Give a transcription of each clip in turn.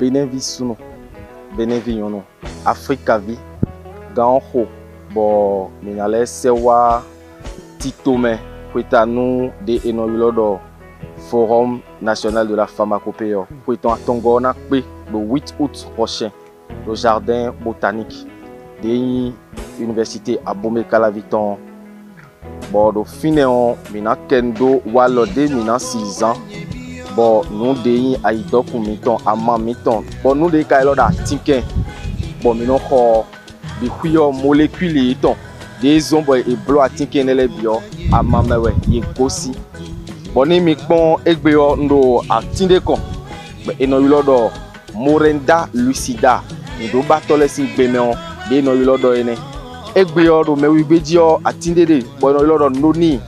Benevisunu, Beneviyono, Africa vi, Ganho, bon, minale sewa, Titome, Kwetanu, de Enoylodo, Forum national de la pharmacopée, Kwetan Tongona, le 8 août prochain, au jardin botanique de l'université à Bomé-Calaviton. Bon, au final, mina kendo walode mina 6 ans. Bon, nous de aïdo pour miton, ama miton. Bon, nous de kailo da tinken. Bon, mino ko bi kuyo molécule iton. Des ombres et blo a tinken ele bio ama mewe ye gosi. Bon, ni mi pon egbeyo ndo a tinde kon. Eno yulodo Morinda lucida. Ndo batole si gbemeon de no yulodo ene. Egbeyo do me wibedio a tinde de. Bon, eno yulodo noni.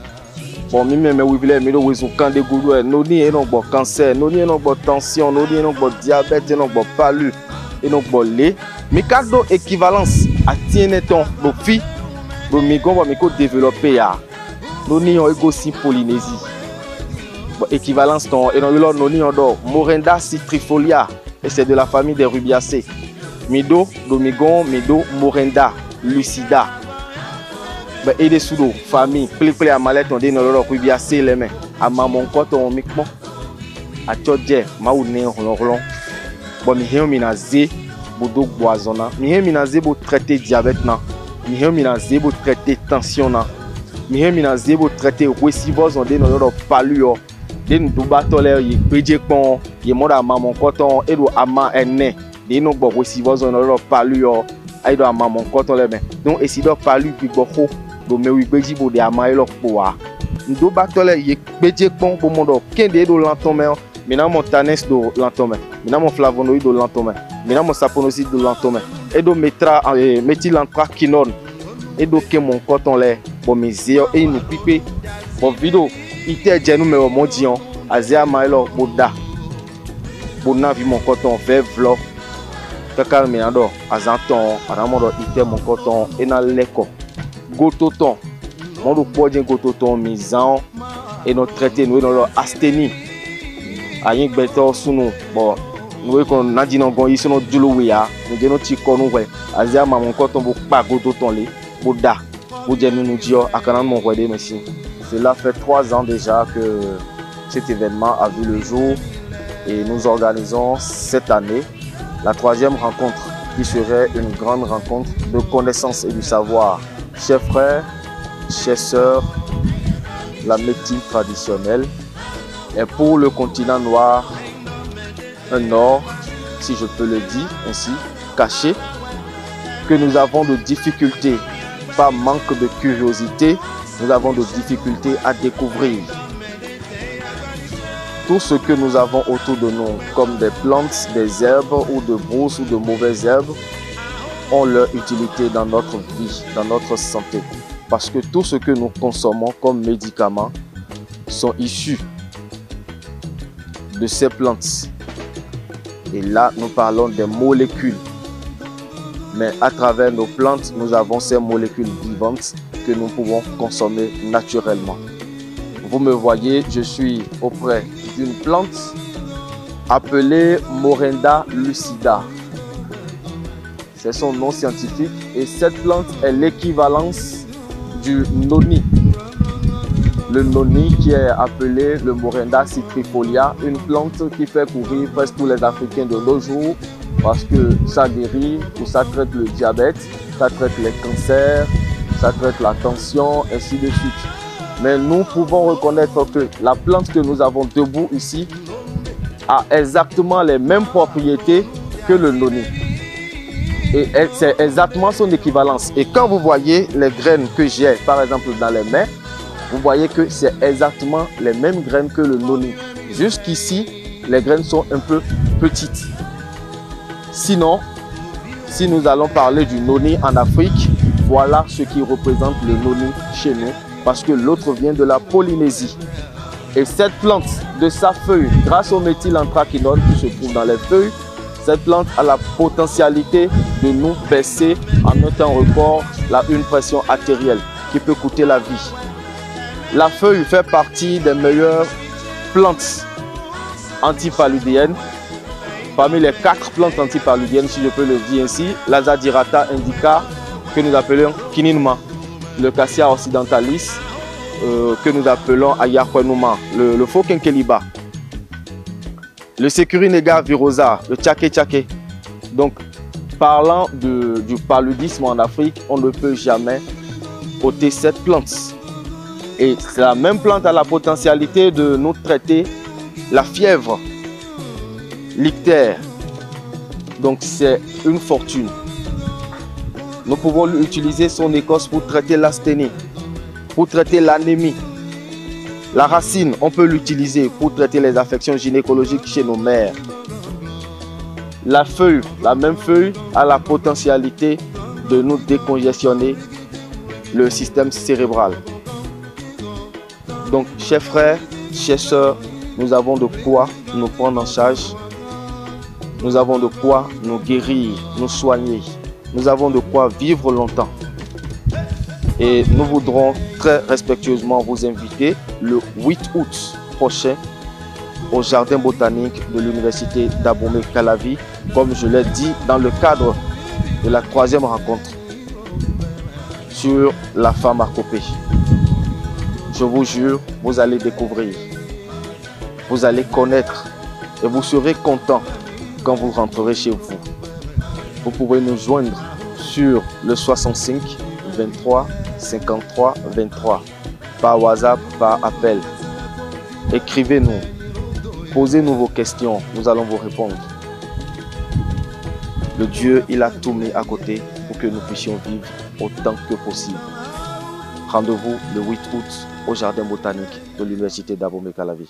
Bon, mi-même, oui, mais nous avons un de goudou, nous avons cancer, nous avons tension, nous avons diabète, nous avons palu, nous avons lait. Mais cadeau équivalence à tienneton, nos filles, nous avons développé, nous avons aussi Polynésie. Équivalence, nous avons Morinda citrifolia, et c'est de la famille des rubiacées. Mido, Domigon, Mido, Morinda, lucida. Et des sous famille, plus à malette, on dit non, on peut assez les mains. À maman, quand on micro, à Todje, Maouné, Rolon. Bon, mi minazé, boudou boisonna. Mi minazé, pour traiter diabète, mi minazé, pour traiter tension, mi minazé, pour traiter récivos, on dit non, on palu, des doubatolères, y pédé con, y monde à maman, quand on est à ma enne, des non, bon, récivos, on palu, aïdo à maman, quand on les met. Donc, et si donc palu, puis beaucoup. Mais oui, beji bo de amailo poa. Ndo batole ye beji pon bo mondo kende do lantome. Mina mon tanes do lantome. Mina mon flavonoïde do lantome. Mina mon saponoside do lantome. Et do metra méthylanthraquinone. Et do ke mon coton lait. Bon mesio et nous pipe. Bon vidéo ite djenu me mon dion. Azia mailo boda. Bona vi mon coton vert vlo. Kaka minado azanton anamodo ite mon coton et na leko. Gototon, mon podien gototon misant et notre traité nous dans l'asthénie. Aïe beto sunu bon nous qu'on a dit non bon ici notre djoulouia nous disons tiko nous ouais azia maman quand on pas gototon les boda vous dites nous dio à canal mon roi merci. Cela fait 3 ans déjà que cet événement a vu le jour et nous organisons cette année la 3e rencontre qui serait une grande rencontre de connaissances et du savoir. Chers frères, chers sœurs, la médecine traditionnelle est pour le continent noir un or, si je peux le dire ainsi, caché, que nous avons de difficultés, pas manque de curiosité, nous avons de difficultés à découvrir. Tout ce que nous avons autour de nous, comme des plantes, des herbes ou de brousses ou de mauvaises herbes, ont leur utilité dans notre vie, dans notre santé. Parce que tout ce que nous consommons comme médicaments sont issus de ces plantes. Et là, nous parlons des molécules. Mais à travers nos plantes, nous avons ces molécules vivantes que nous pouvons consommer naturellement. Vous me voyez, je suis auprès d'une plante appelée Morinda lucida. C'est son nom scientifique et cette plante est l'équivalence du noni. Le noni qui est appelé le Morinda citrifolia, une plante qui fait courir presque tous les Africains de nos jours parce que ça guérit ou ça traite le diabète, ça traite les cancers, ça traite la tension, ainsi de suite. Mais nous pouvons reconnaître que la plante que nous avons debout ici a exactement les mêmes propriétés que le noni. Et c'est exactement son équivalence. Et quand vous voyez les graines que j'ai, par exemple, dans les mains, vous voyez que c'est exactement les mêmes graines que le noni. Jusqu'ici, les graines sont un peu petites. Sinon, si nous allons parler du noni en Afrique, voilà ce qui représente le noni chez nous, parce que l'autre vient de la Polynésie. Et cette plante, de sa feuille, grâce au méthylanthraquinone qui se trouve dans les feuilles, cette plante a la potentialité de nous baisser en un temps record une pression artérielle qui peut coûter la vie. La feuille fait partie des meilleures plantes antipaludéennes Parmi les 4 plantes antipaludiennes, si je peux le dire ainsi, l'Azadirachta indica, que nous appelons Kininma, le Cassia occidentalis, que nous appelons Ayakwenuma, le faux Kenkeliba, le Securinega virosa, le Tchake. Donc, parlant du paludisme en Afrique, on ne peut jamais ôter cette plante. Et la même plante a la potentialité de nous traiter la fièvre, l'ictère. Donc c'est une fortune. Nous pouvons utiliser son écorce pour traiter l'asthénie, pour traiter l'anémie. La racine, on peut l'utiliser pour traiter les affections gynécologiques chez nos mères. La feuille, la même feuille, a la potentialité de nous décongestionner le système cérébral. Donc, chers frères, chères sœurs, nous avons de quoi nous prendre en charge. Nous avons de quoi nous guérir, nous soigner. Nous avons de quoi vivre longtemps. Et nous voudrons très respectueusement vous inviter le 8 août prochain au jardin botanique de l'université d'Abomey-Calavi, comme je l'ai dit dans le cadre de la 3e rencontre sur la pharmacopée. Je vous jure, vous allez découvrir, vous allez connaître et vous serez content quand vous rentrerez chez vous. Vous pouvez nous joindre sur le 65 23 53 23 par WhatsApp, par appel. Écrivez-nous, posez-nous vos questions, nous allons vous répondre. Le Dieu, il a tout mis à côté pour que nous puissions vivre autant que possible. Rendez-vous le 8 août au jardin botanique de l'université d'Abomey-Calavi.